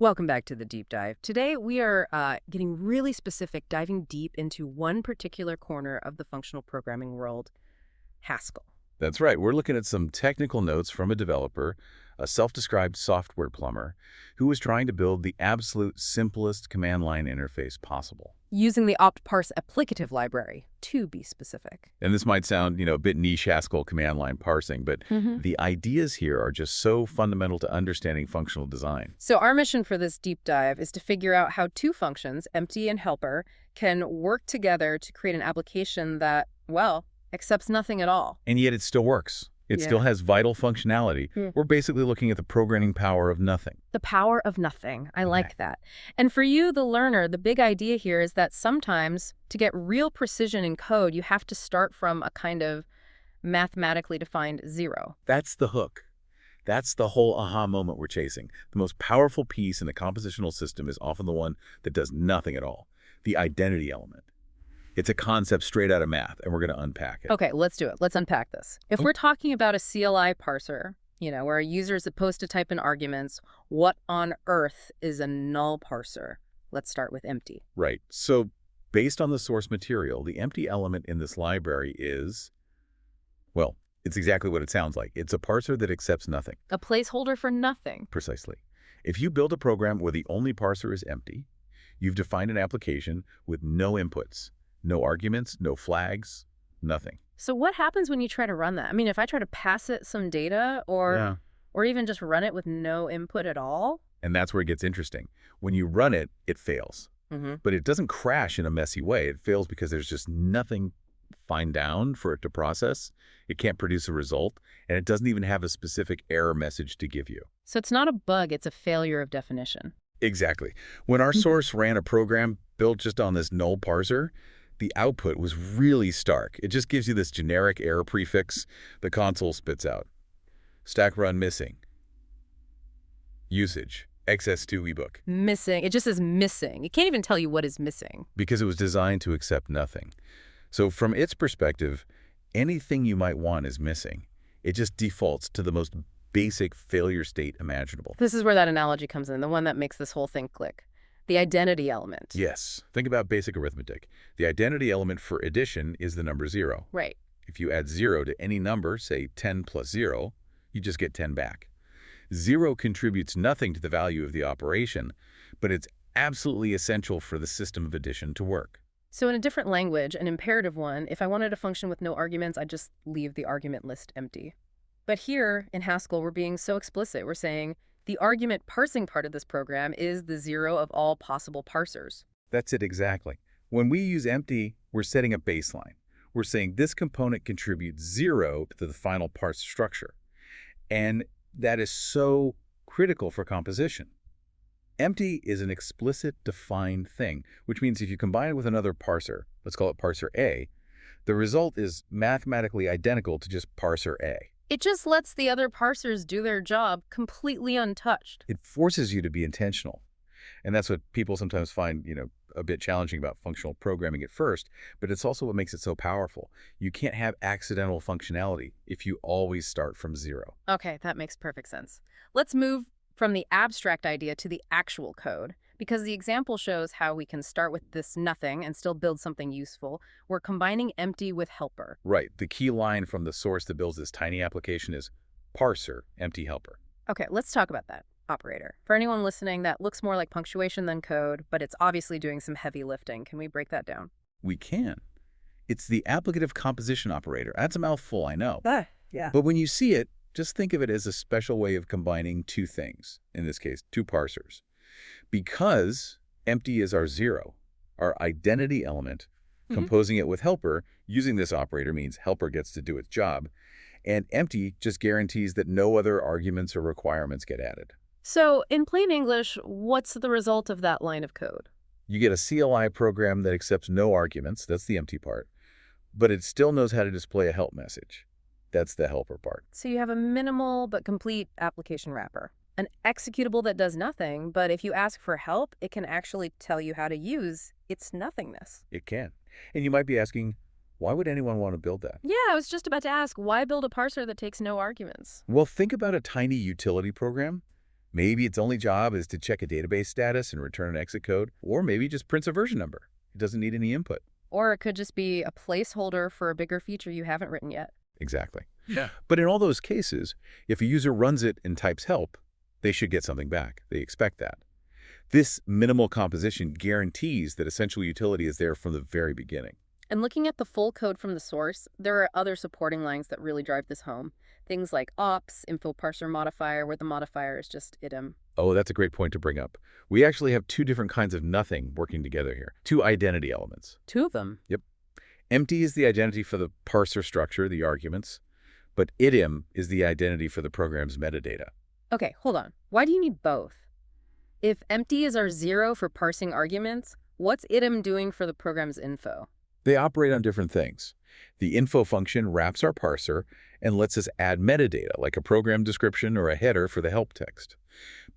Welcome back to the deep dive. Today we are getting really specific, diving deep into one particular corner of the functional programming world, Haskell. That's right. We're looking at some technical notes from a developer, a self-described software plumber, who was trying to build the absolute simplest command line interface possible. Using the optparse-applicative library, to be specific. And this might sound, a bit niche Haskell command line parsing, but the ideas here are just so fundamental to understanding functional design. So our mission for this deep dive is to figure out how two functions, empty and helper, can work together to create an application that, well, accepts nothing at all. And yet it still works. It still has vital functionality. We're basically looking at the programming power of nothing. The power of nothing. I like that. And for you, the learner, the big idea here is that sometimes to get real precision in code, you have to start from a kind of mathematically defined zero. That's the hook. That's the whole aha moment we're chasing. The most powerful piece in a compositional system is often the one that does nothing at all, the identity element. It's a concept straight out of math, and we're going to unpack it. Okay, let's do it. Let's unpack this. If we're talking about a CLI parser, where a user is supposed to type in arguments, what on earth is a null parser? Let's start with empty. Right. So based on the source material, the empty element in this library is, well, it's exactly what it sounds like. It's a parser that accepts nothing. A placeholder for nothing. Precisely. If you build a program where the only parser is empty, you've defined an application with no inputs. No arguments, no flags, nothing. So what happens when you try to run that? I mean, if I try to pass it some data or even just run it with no input at all? And that's where it gets interesting. When you run it, it fails. But it doesn't crash in a messy way. It fails because there's just nothing fine down for it to process. It can't produce a result, and it doesn't even have a specific error message to give you. So it's not a bug, it's a failure of definition. Exactly. When our source ran a program built just on this null parser, the output was really stark. It just gives you this generic error prefix the console spits out. Stack run missing. Usage. XS2 ebook. Missing. It just says missing. It can't even tell you what is missing. Because it was designed to accept nothing. So from its perspective, anything you might want is missing. It just defaults to the most basic failure state imaginable. This is where that analogy comes in, the one that makes this whole thing click. The identity element. Yes. Think about basic arithmetic. The identity element for addition is the number 0. Right. If you add 0 to any number, say 10 plus 0, you just get 10 back. 0 contributes nothing to the value of the operation, but it's absolutely essential for the system of addition to work. So in a different language, an imperative one, if I wanted a function with no arguments, I'd just leave the argument list empty. But here in Haskell, we're being so explicit. We're saying the argument parsing part of this program is the 0 of all possible parsers. That's it exactly. When we use empty, we're setting a baseline. We're saying this component contributes 0 to the final parse structure. And that is so critical for composition. Empty is an explicit defined thing, which means if you combine it with another parser, let's call it parser A, the result is mathematically identical to just parser A. It just lets the other parsers do their job completely untouched. It forces you to be intentional. And that's what people sometimes find, a bit challenging about functional programming at first, but it's also what makes it so powerful. You can't have accidental functionality if you always start from 0. Okay, that makes perfect sense. Let's move from the abstract idea to the actual code, because the example shows how we can start with this nothing and still build something useful. We're combining empty with helper. Right. The key line from the source that builds this tiny application is parser, empty helper. Okay, let's talk about that operator. For anyone listening, that looks more like punctuation than code, but it's obviously doing some heavy lifting. Can we break that down? We can. It's the applicative composition operator. That's a mouthful, I know. Yeah. But when you see it, just think of it as a special way of combining two things, in this case, two parsers. Because empty is our 0, our identity element, composing it with helper, using this operator means helper gets to do its job, and empty just guarantees that no other arguments or requirements get added. So, in plain English, what's the result of that line of code? You get a CLI program that accepts no arguments, that's the empty part, but it still knows how to display a help message. That's the helper part. So you have a minimal but complete application wrapper. An executable that does nothing, but if you ask for help, it can actually tell you how to use its nothingness. It can. And you might be asking, why would anyone want to build that? Yeah, I was just about to ask, why build a parser that takes no arguments? Well, think about a tiny utility program. Maybe its only job is to check a database status and return an exit code, or maybe just prints a version number. It doesn't need any input. Or it could just be a placeholder for a bigger feature you haven't written yet. Exactly. Yeah. But in all those cases, if a user runs it and types help, they should get something back. They expect that. This minimal composition guarantees that essential utility is there from the very beginning. And looking at the full code from the source, there are other supporting lines that really drive this home. Things like ops, info parser modifier, where the modifier is just item. Oh, that's a great point to bring up. We actually have two different kinds of nothing working together here. Two identity elements. Two of them. Yep. Empty is the identity for the parser structure, the arguments, but idim is the identity for the program's metadata. Okay, hold on. Why do you need both? If empty is our 0 for parsing arguments, what's idim doing for the program's info? They operate on different things. The info function wraps our parser and lets us add metadata, like a program description or a header for the help text.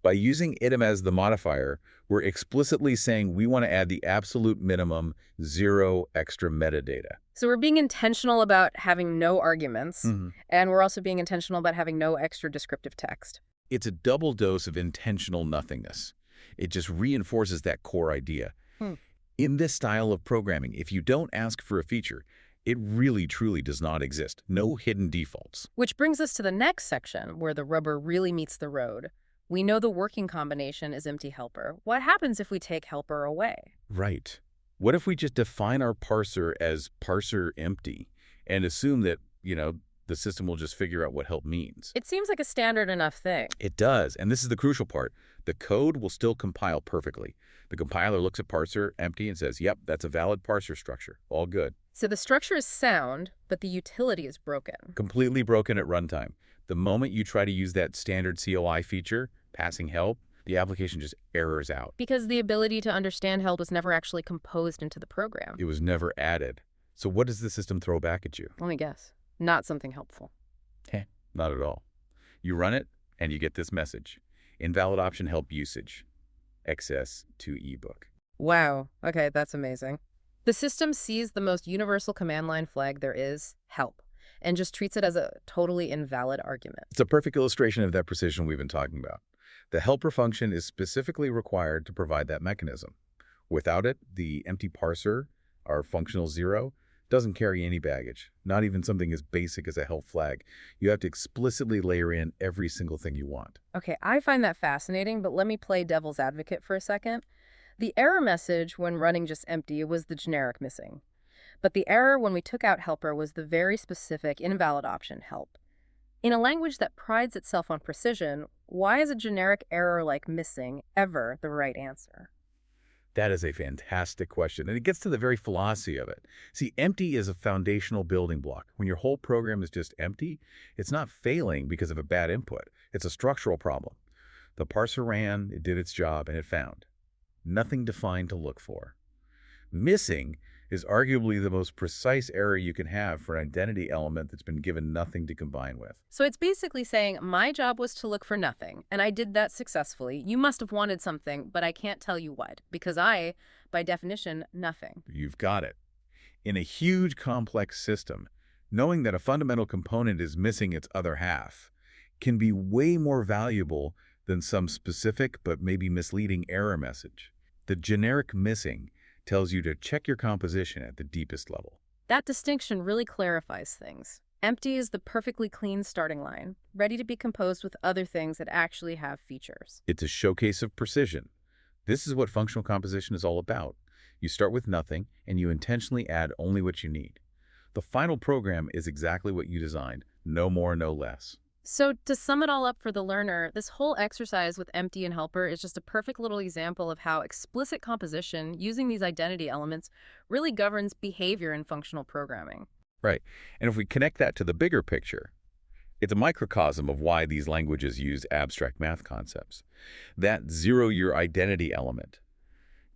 By using idim as the modifier, we're explicitly saying we want to add the absolute minimum 0 extra metadata. So we're being intentional about having no arguments, and we're also being intentional about having no extra descriptive text. It's a double dose of intentional nothingness. It just reinforces that core idea. In this style of programming, if you don't ask for a feature, it really truly does not exist. No hidden defaults. Which brings us to the next section, where the rubber really meets the road. We know the working combination is empty helper. What happens if we take helper away? Right. What if we just define our parser as parser empty and assume that, the system will just figure out what help means? It seems like a standard enough thing. It does, and this is the crucial part. The code will still compile perfectly. The compiler looks at parser empty and says, yep, that's a valid parser structure. All good. So the structure is sound, but the utility is broken. Completely broken at runtime. The moment you try to use that standard CLI feature, passing help, the application just errors out. Because the ability to understand help was never actually composed into the program. It was never added. So what does the system throw back at you? Let me guess. Not something helpful. Not at all. You run it, and you get this message. Invalid option help usage. Access to ebook. Wow. Okay, that's amazing. The system sees the most universal command line flag there is, help, and just treats it as a totally invalid argument. It's a perfect illustration of that precision we've been talking about. The helper function is specifically required to provide that mechanism. Without it, the empty parser, our functional 0, doesn't carry any baggage, not even something as basic as a help flag. You have to explicitly layer in every single thing you want. Okay, I find that fascinating, but let me play devil's advocate for a second. The error message when running just empty was the generic missing. But the error when we took out helper was the very specific invalid option help. In a language that prides itself on precision, why is a generic error like missing ever the right answer? That is a fantastic question, and it gets to the very philosophy of it. See, empty is a foundational building block. When your whole program is just empty, it's not failing because of a bad input. It's a structural problem. The parser ran, it did its job, and it found nothing defined to look for. Missing is arguably the most precise error you can have for an identity element that's been given nothing to combine with. So it's basically saying, my job was to look for nothing, and I did that successfully. You must have wanted something, but I can't tell you what, because I, by definition, nothing. You've got it. In a huge, complex system, knowing that a fundamental component is missing its other half can be way more valuable than some specific but maybe misleading error message. The generic missing tells you to check your composition at the deepest level. That distinction really clarifies things. Empty is the perfectly clean starting line, ready to be composed with other things that actually have features. It's a showcase of precision. This is what functional composition is all about. You start with nothing, and you intentionally add only what you need. The final program is exactly what you designed, no more, no less. So to sum it all up for the learner, this whole exercise with empty and helper is just a perfect little example of how explicit composition using these identity elements really governs behavior in functional programming. Right. And if we connect that to the bigger picture, it's a microcosm of why these languages use abstract math concepts. That zero-year identity element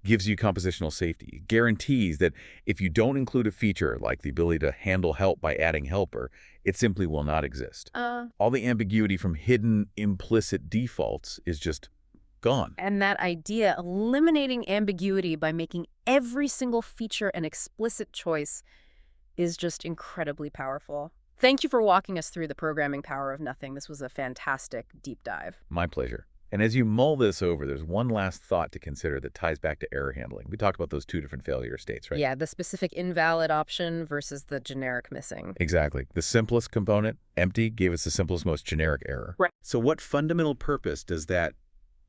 gives you compositional safety. It guarantees that if you don't include a feature like the ability to handle help by adding helper, it simply will not exist. All the ambiguity from hidden implicit defaults is just gone. And that idea, eliminating ambiguity by making every single feature an explicit choice, is just incredibly powerful. Thank you for walking us through the programming power of nothing. This was a fantastic deep dive. My pleasure. And as you mull this over, there's one last thought to consider that ties back to error handling. We talked about those two different failure states, right? Yeah, the specific invalid option versus the generic missing. Exactly. The simplest component, empty, gave us the simplest, most generic error. Right. So what fundamental purpose does that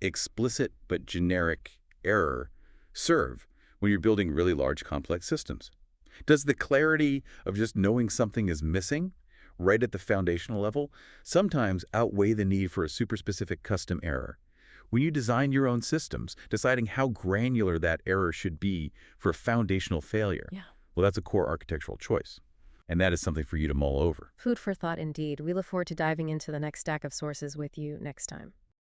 explicit but generic error serve when you're building really large, complex systems? Does the clarity of just knowing something is missing right at the foundational level sometimes outweigh the need for a super specific custom error? When you design your own systems, deciding how granular that error should be for a foundational failure, well, that's a core architectural choice. And that is something for you to mull over. Food for thought indeed. We look forward to diving into the next stack of sources with you next time.